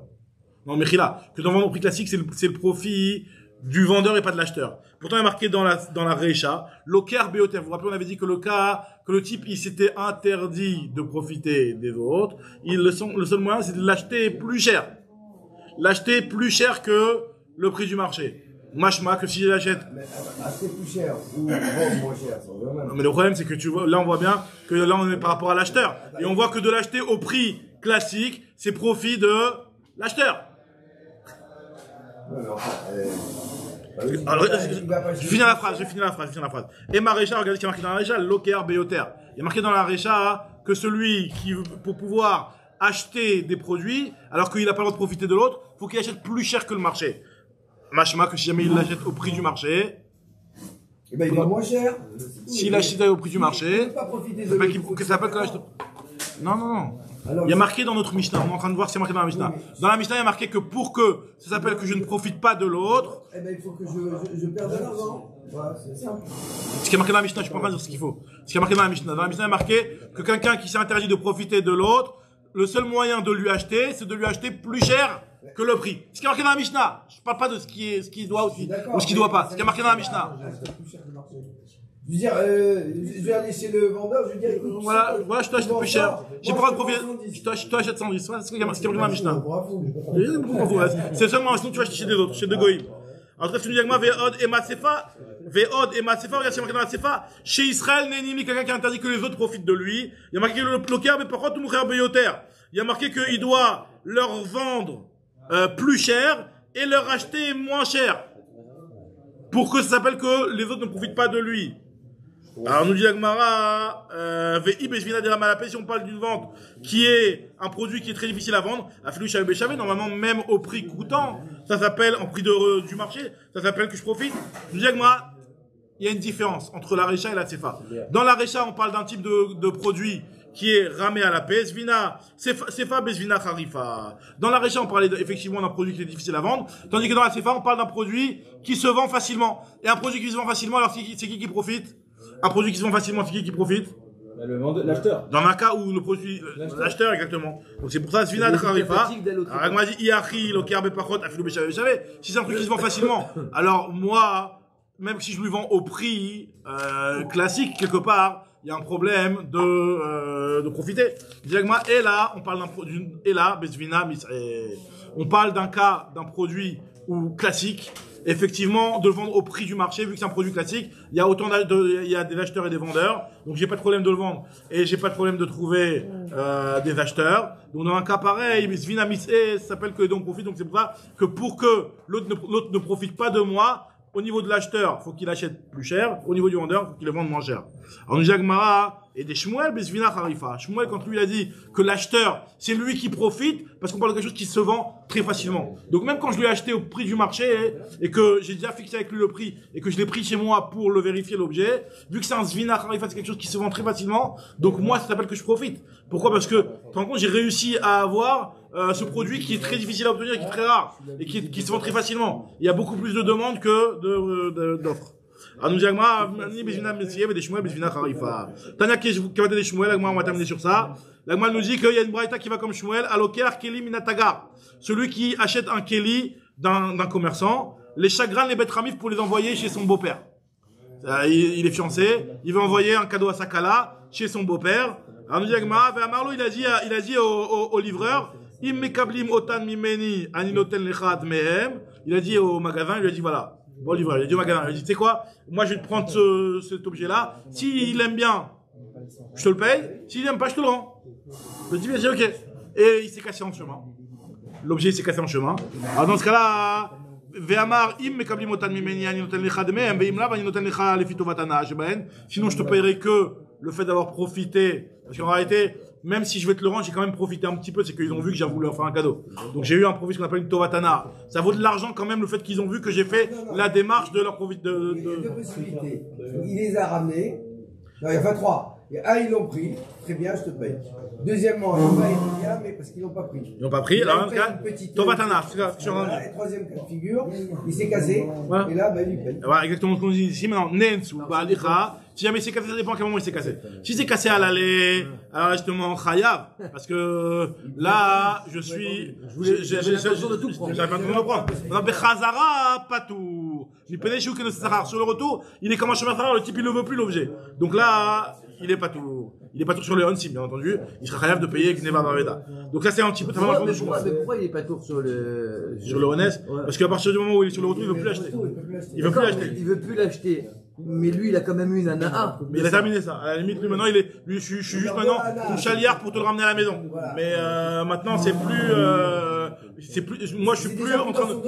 Non, mais là, que dans vendre au prix classique, c'est le profit du vendeur et pas de l'acheteur. Pourtant, il y a marqué dans la Recha, Loker Beyoter. Vous vous rappelez, on avait dit que le type, il s'était interdit de profiter des autres. Le seul moyen, c'est de l'acheter plus cher. L'acheter plus cher que le prix du marché. Machma, que si j'achète. Mais acheter plus cher ou vendre moins cher, ça va Non, mais le problème, c'est que tu vois, là, on voit bien que là, on est par rapport à l'acheteur. Et on voit que de l'acheter au prix classique, c'est profit de l'acheteur. Non, mais enfin, Alors, je finis la phrase. Et ma Recha, regardez ce qui est marqué dans la Recha, Loker Beyoter. Il y a marqué dans la Recha que celui qui, pour pouvoir acheter des produits, alors qu'il n'a pas le droit de profiter de l'autre, faut qu'il achète plus cher que le marché. Machma, que si jamais il l'achète au prix du marché, Eh ben, il va moins cher. S'il achète au prix du marché, Il ne peut pas profiter de ça s'appelle l'autre. que ça s'appelle que l'achète. Non, non, non. Alors, Il y a marqué dans notre Mishnah, on est en train de voir si c'est marqué dans la Mishnah. Dans la Mishnah, il y a marqué que pour que ça s'appelle que je ne profite pas de l'autre, Eh ben, il faut que je perde de l'argent. Voilà, c'est simple. ce qui est marqué dans la Mishnah, je ne peux pas dire ce qu'il faut. Ce qui est marqué dans la Mishnah. Dans la Mishnah, il y a marqué que quelqu'un qui s'est interdit de profiter de l'autre, le seul moyen de lui acheter, c'est de lui acheter plus cher que le prix. Ce qui est marqué dans la Mishnah. Je ne parle pas de ce qui doit aussi, ou ce qui ne doit pas. Ce qui est marqué dans la Mishnah. Je veux dire, je vais aller chez le vendeur, je vais dire, écoute, Voilà, je t'achète plus cher. J'ai pas le droit de profiter. Je t'achète 110. Voilà, c'est ce qui est marqué dans la Mishnah. C'est seulement sinon tu vas acheter chez des autres, chez deux goïms. En tout cas, tu nous dis avec moi, Ve'od et Masefa, regarde, c'est marqué dans la Sefa, chez Israël, Nénimi, quelqu'un qui a interdit que les autres profitent de lui. Il y a marqué le bloqueur, mais par contre, Moucher Beyoter. Il y a marqué qu'il doit leur vendre plus cher et leur acheter moins cher. Pour que ça s'appelle que les autres ne profitent pas de lui. Alors, nous dit Agmara, si on parle d'une vente qui est un produit qui est très difficile à vendre, normalement, même au prix coûtant, ça s'appelle, en prix du marché, ça s'appelle que je profite. Nous dit Agmara, il y a une différence entre la Recha et la Sefa. Dans la Recha, on parle d'un type de produit qui est ramé à la paix, Sefa, Bezvina, Kharifa. Dans la Recha, on parlait effectivement d'un produit qui est difficile à vendre, tandis que dans la Sefa, on parle d'un produit qui se vend facilement. Et un produit qui se vend facilement, alors c'est qui profite? Un produit qui se vend facilement, c'est qui profite? Le vendeur, l'acheteur. Dans un cas où le produit, l'acheteur, exactement. Donc c'est pour ça, Svina de Kharifa. Alors, moi, dit, Iachi, Lokerbe Pachot, Afilou Béchavé. Si c'est un truc qui se vend facilement, alors moi, même si je lui vends au prix, classique, quelque part, il y a un problème de profiter. Directement, et là, on parle d'un produit, et là, Besvina, on parle d'un cas, d'un produit ou classique, effectivement, de le vendre au prix du marché, vu que c'est un produit classique, il y a autant il y a des acheteurs et des vendeurs, donc j'ai pas de problème de le vendre, et j'ai pas de problème de trouver, des acheteurs. Donc dans un cas pareil, Svina Mis'e, ça s'appelle que donc profite, donc c'est pour ça que pour que l'autre ne profite pas de moi, au niveau de l'acheteur, faut qu'il achète plus cher, au niveau du vendeur, faut qu'il le vende moins cher. Alors nous dit Agmara, et des Shmuel, Besvina Kharifa. Shmuel, quand lui il a dit que l'acheteur, c'est lui qui profite, parce qu'on parle de quelque chose qui se vend très facilement. Donc même quand je lui ai acheté au prix du marché, et que j'ai déjà fixé avec lui le prix, et que je l'ai pris chez moi pour le vérifier l'objet, vu que c'est un Svina Kharifa, c'est quelque chose qui se vend très facilement, donc moi ça s'appelle que je profite. Pourquoi? Parce que, tu te rends compte, j'ai réussi à avoir ce produit qui est très difficile à obtenir, qui est très rare, et qui se vend très facilement. Il y a beaucoup plus de demandes que d'offres. Alors nous dit Agmara, ni Bezvina Messier, mais des Shmuel, Bezvina Kharifa. Tania qui va des Shmuel, Agmara, on va terminer sur ça. L'Agmara nous dit qu'il y a une braïta qui va comme Shmuel, Aloker Keli Minatagar. Celui qui achète un Keli d'un commerçant, les chagrins, les betramif pour les envoyer chez son beau-père. Il est fiancé, il veut envoyer un cadeau à sa kala chez son beau-père. Alors nous dit Agmara, Marlo, il a dit au livreur, Im mekablim otan mimeni aninoten lechad mehem. Il a dit au magasin, il lui a dit voilà. Bon, livreur, il a dit au magasin, il a dit, tu sais quoi, moi je vais te prendre cet objet-là, s'il aime bien, je te le paye, s'il aime pas, je te le rends. Le type a dit ok. Et il s'est cassé en chemin. L'objet s'est cassé en chemin. Alors dans ce cas-là, Ve'amar im mekablim otan mimeni aninoten lechad mehem, ve'im lav aninoten lecha lefito vatana sheben. Sinon je te payerai que le fait d'avoir profité, parce qu'en réalité, même si je vais te le rendre, j'ai quand même profité un petit peu, c'est qu'ils ont vu que j'ai voulu leur faire un cadeau. Donc j'ai eu un profit, ce qu'on appelle une tovatana. Ça vaut de l'argent quand même, le fait qu'ils ont vu que j'ai fait la démarche de leur profit Il y a deux possibilités. Il les a ramenés. Non, il y a 23. Et un, ils l'ont pris. Très bien, je te paye. Deuxièmement, il va être bien, mais parce qu'ils l'ont pas pris. Ils l'ont pas pris, alors dans ce cas, tovatana. Et troisième cas de figure, il s'est cassé. Voilà. Et là, ben, il paye. Voilà, exactement ce qu'on dit ici. Maintenant, nensu, ba'alicha. Si jamais c'est cassé, ça dépend à quel moment il s'est cassé. Si c'est cassé à l'aller, alors justement, chayav. Parce que là, je suis, j'avais l'intention de tout prendre. J'avais l'intention de prendre. Maintenant, bechazara, patou. Sur le retour, il est comme un chemin de le type, il ne veut plus l'objet. Donc là, il est pas tout. Il est pas tout sur les onsim, bien entendu. Il sera capable de payer Gneva Baveda. Donc là, c'est un petit peu, Pourquoi il est pas tour sur le honnête? Parce qu'à partir du moment où il est sur le retour, il veut plus l'acheter. Il veut plus l'acheter. Il veut plus l'acheter. Mais lui, il a quand même eu une anaa. Mais il a terminé ça. À la limite, lui, maintenant, je suis juste maintenant ton chaliard pour te le ramener à la maison. Mais, maintenant, c'est plus, moi, je suis plus en train de,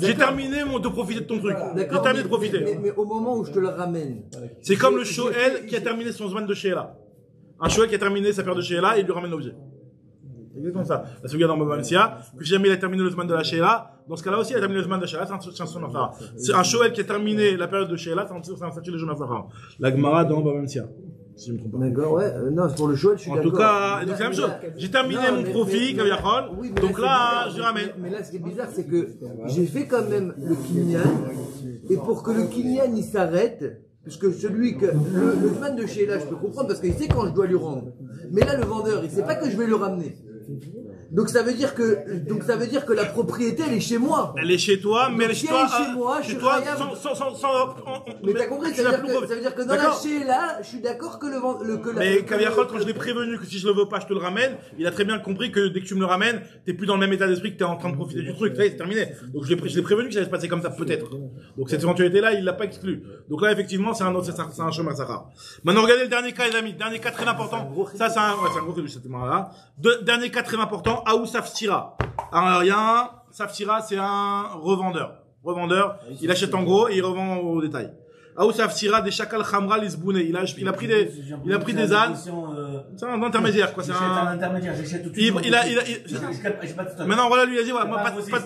j'ai terminé de profiter de ton truc. J'ai terminé de profiter. Mais au moment où je te le ramène. C'est comme le Shoel qui a terminé son zman de Sheela. Un Shoel qui a terminé sa paire de Sheela et il lui ramène l'objet. C'est exactement ça. La Souga dans Baba Metzia, que si jamais il a terminé le Zman de la Sheila, dans ce cas-là aussi, il a terminé le Zman de la Sheila, c'est un Shon Afara. C'est un Shoel qui a terminé la période de Sheila, c'est un statut de Shon Afara. La Gemara dans Baba Metzia. Si je me trompe pas. D'accord, ouais. Non, pour le choix, je suis En d'accord. tout cas, donc c'est la même chose. J'ai terminé mon profit, Kaviyachol. Oui, mais Donc là, je ramène. Mais là, ce qui est bizarre, c'est que j'ai fait quand même le Kinyan. Et pour que le Kinyan, il s'arrête, puisque celui que, le fan de chez là, je peux comprendre parce qu'il sait quand je dois lui rendre. Mais là, le vendeur, il sait pas que je vais le ramener. Donc ça veut dire que la propriété, elle est chez moi. Elle est chez toi, mais elle est Si chez elle toi. est chez moi, je chez suis toi, Khayab. Mais t'as compris, ça veut dire que dans la chez là, je suis d'accord que Mais Kaviyachol, quand je l'ai prévenu que si je le veux pas, je te le ramène, il a très bien compris que dès que tu me le ramènes, t'es plus dans le même état d'esprit que t'es en train de profiter du truc. Ça y est, c'est terminé. Donc je l'ai prévenu que ça allait se passer comme ça, peut-être. Donc cette éventualité-là, il l'a pas exclu. Donc là, effectivement, c'est un chemin Sahara. Maintenant, regardez le dernier cas, les amis. Dernier cas très important. Ça, c'est un gros truc, cette là. Dernier cas très important. Aou Safsira. Alors, il y a un, Safsira, c'est un revendeur. Il achète en gros et il revend au détail. Aou Safsira, des Shakal Khamra Lisbouné. Il a pris des ânes. C'est un intermédiaire, quoi. C'est un intermédiaire, j'achète tout de suite. J'ai pas de stock. Maintenant, voilà, lui, il a dit, voilà, moi, pas de stock.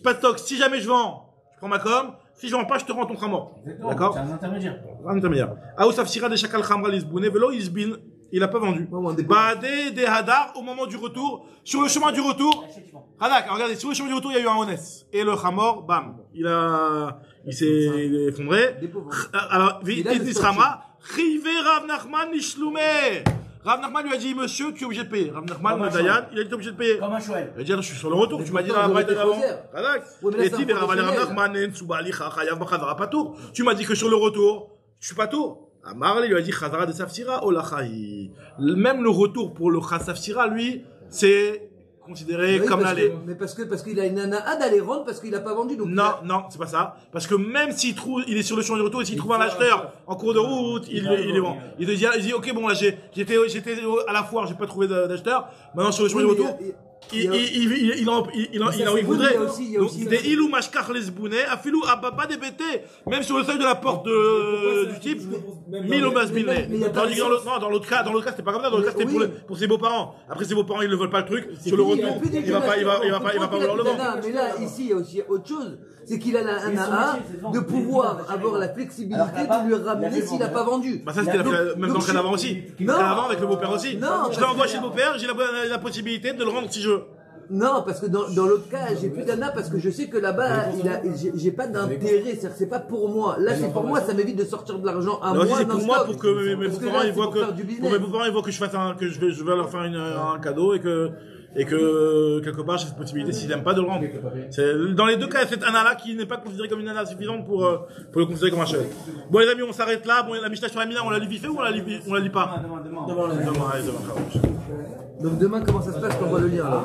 Pas de stock. Si jamais je vends, je prends ma com. Si je vends pas, je te rends ton khamor. D'accord? C'est un intermédiaire. Un intermédiaire. Aou Safsira, des Shakal Khamra Lisbouné. Velo Isbin. Il a pas vendu. Badé des Hadar, au moment du retour, sur le chemin du retour. Hadak, regardez, sur le chemin du retour, il y a eu un honnête. Et le Hamor, bam. Il s'est effondré. Alors, vite, Rama. Rivé Rav Nachman Nishloumé. Rav Nachman lui a dit, monsieur, tu es obligé de payer. Rav Nachman, le Dayan, il a été obligé de payer. Comme un chouette. Il a dit, je suis sur le retour, tu m'as dit dans la braille d'avant. Hadak. Et si, Rav Nachman, Ntsubalicha, Chayav, Bachadra, pas tour. Tu m'as dit que sur le retour, je suis pas tour. Amar lui a dit Khazara de Safsira Olachahi. Même le retour pour le Safsira, lui, c'est considéré comme l'aller. Mais parce qu'il a une nana d'aller rendre parce qu'il a pas vendu. Donc non, c'est pas ça. Parce que même s'il trouve, il est sur le chemin du retour et s'il trouve un acheteur en cours de route, il les vend. Il dit ok, bon là j'étais à la foire, j'ai pas trouvé d'acheteur. Maintenant sur le chemin du retour. Il en voudrait. Des ilou mashkach les bounets, afilou ababa des bêtés, même sur le seuil de la porte du type, mille bas mille. Tandis que dans l'autre cas, c'était pas comme ça. Dans l'autre cas, c'était pour ses beaux-parents. Après, ses beaux-parents, ils ne veulent pas le truc. Sur le retour, il va pas vouloir le vendre. Mais là, ici, il y a aussi autre chose. C'est qu'il a un AA de pouvoir avoir la flexibilité de lui ramener s'il n'a pas vendu. Bah ça c'était même dans le cas d'avant aussi. Le cas d'avant avec le beau-père aussi. Non, je l'envoie chez le beau-père, j'ai la possibilité de le rendre si je veux. Non, parce que dans l'autre cas, j'ai plus d'ANA parce que je sais que là-bas, j'ai pas d'intérêt. C'est pas pour moi. Là, c'est pour moi, ça m'évite de sortir de l'argent à moi. C'est pour moi, pour que mes beaux-parents ils voient que je fasse que je vais leur faire un cadeau et que quelque part j'ai cette possibilité s'ils n'aiment pas de le rendre. Dans les deux cas, il y a cette Anna-là qui n'est pas considérée comme une Anna suffisante pour le considérer comme un chef. Bon les amis, on s'arrête là. Bon, la Mishnah sur la Mina, on la lit vite fait ou on la lit pas? Demain. Donc demain, comment ça se passe? J'envoie le lien là.